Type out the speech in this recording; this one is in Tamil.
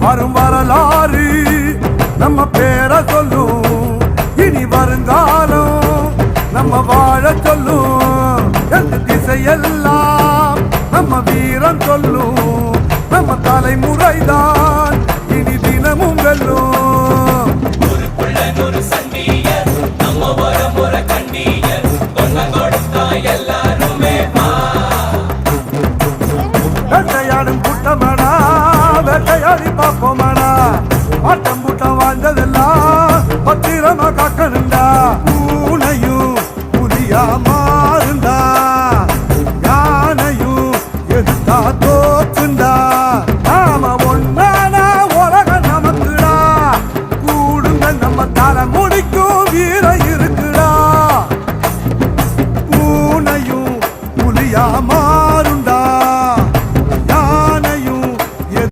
வரும் வரலாறு நம்ம பேரை சொல்லும், இனி வருங்காலம் நம்ம வாழ சொல்லும். எந்த திசையெல்லாம் நம்ம வீரம் சொல்லும், நம்ம தலைமுறைதான் இனி தினமும் வெல்லும். ஒரு புள்ளன் ஒரு சண்டியர், நம்ம வரமுறை கண்டியர், கொன்ன கொடுத்தா எல்லாருமே வேட்டையாடும் கூட்டமடா, வேட்டையாடி பார்ப்போம்.